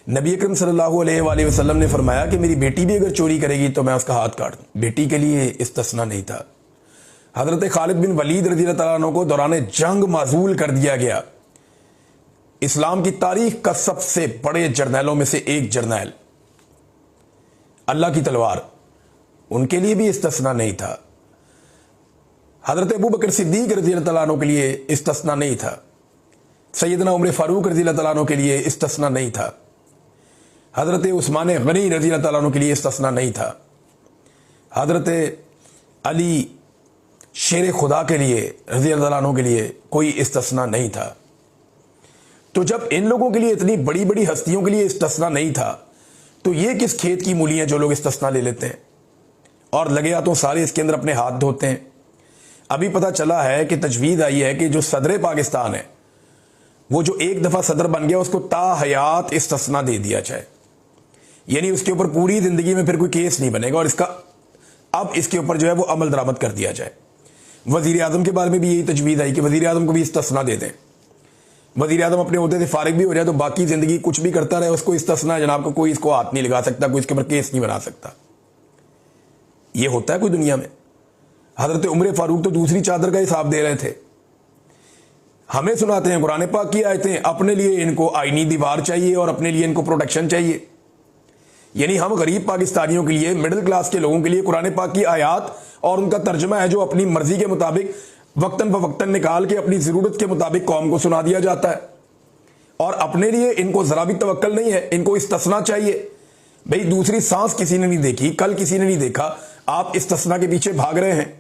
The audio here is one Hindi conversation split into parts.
नबी अकरम सल्लल्लाहु अलैहि वसल्लम ने फरमाया कि मेरी बेटी भी अगर चोरी करेगी तो मैं उसका हाथ काट दूं। बेटी के लिए इस्तिस्ना नहीं था। हजरत खालिद बिन वलीद रज़ियल्लाहु तआला अन्हु को दौरान जंग माजूल कर दिया गया। इस्लाम की तारीख का सबसे बड़े जर्नैलों में से एक जर्नैल, अल्लाह की तलवार, उनके लिए भी इस्तिस्ना नहीं था। हजरत अबू बकर सिद्दीक रज़ियल्लाहु तआला अन्हु के लिए इस्तिस्ना नहीं था। सैयदना उमर फारूक रज़ियल्लाहु तआला अन्हु के लिए इस्तिस्ना नहीं था। हजरत उस्मान गनी रज़ियल्लाहु तआला अन्हु के लिए इस्तिस्ना नहीं था। हजरत अली शेर खुदा के लिए रज़ियल्लाहु तआला अन्हु के लिए कोई इस्तिस्ना नहीं था। तो जब इन लोगों के लिए, इतनी बड़ी बड़ी हस्तियों के लिए इस्तिस्ना नहीं था, तो ये किस खेत की मूली हैं जो लोग इस्तिस्ना ले लेते हैं और लगे हाथों सारे इसके अंदर अपने हाथ धोते हैं। अभी पता चला है कि तजवीज़ आई है कि जो सदर पाकिस्तान है, वो जो एक दफ़ा सदर बन गया, उसको ता हयात इस्तिस्ना दे दिया जाए, यानी उसके ऊपर पूरी ज़िंदगी में फिर कोई केस नहीं बनेगा और अब इसके ऊपर जो है वो अमल दरामद कर दिया जाए। वज़ीर आज़म के बारे में भी यही तजवीज़ आई कि वज़ीर आज़म को भी इस्तिस्ना दे दें। वज़ीर आज़म अपने ओहदे से फारिग भी हो जाए तो बाकी ज़िंदगी कुछ भी करता रहे, उसको इस्तिस्ना जनाब को कोई इसको हाथ नहीं लगा सकता, कोई इसके ऊपर केस नहीं बना सकता। ये होता है कोई दुनिया में? हज़रत उमर फारूक तो दूसरी चादर का हिसाब दे रहे थे। हमें सुनाते हैं कुरान पाक की आयतें, अपने लिए इनको आईनी दीवार चाहिए और अपने लिए इनको प्रोटेक्शन चाहिए। यानी हम गरीब पाकिस्तानियों के लिए, मिडिल क्लास के लोगों के लिए कुरान पाक की आयात और उनका तर्जमा है जो अपनी मर्जी के मुताबिक वक्तन फवक्तन निकाल के अपनी ज़रूरत के मुताबिक कौम को सुना दिया जाता है, और अपने लिए इनको ज़रा भी तवक्कल नहीं है, इनको इस्तिस्ना चाहिए। भाई दूसरी सांस किसी ने नहीं देखी, कल किसी ने नहीं देखा, आप इस्तिस्ना के पीछे भाग रहे हैं।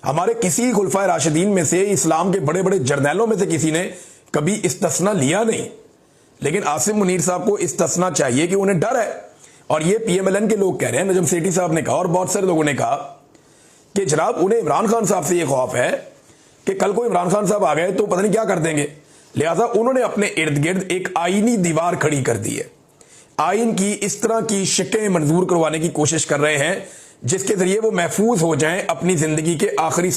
हमारे किसी खुलफाए राशिदीन में से, इस्लाम के बड़े बड़े जर्नैलों में से किसी ने कभी इस्तिस्ना लिया नहीं, लेकिन आसिम मुनीर साहब को इस्तिस्ना चाहिए कि उन्हें डर है। और ये PMLN के लोग कह रहे हैं, नजम सेठी साहब ने कहा और बहुत सारे लोगों ने कहा कि जनाब उन्हें इमरान खान साहब से ये खौफ है कि कल को इमरान खान साहब आ गए तो पता नहीं क्या कर देंगे, लिहाजा उन्होंने अपने इर्द गिर्द एक आईनी दीवार खड़ी कर दी है। आइन की इस तरह की शिकें मंजूर करवाने की कोशिश कर रहे हैं जिसके जरिए वो महफूज हो जाएं अपनी जिंदगी के आखिरी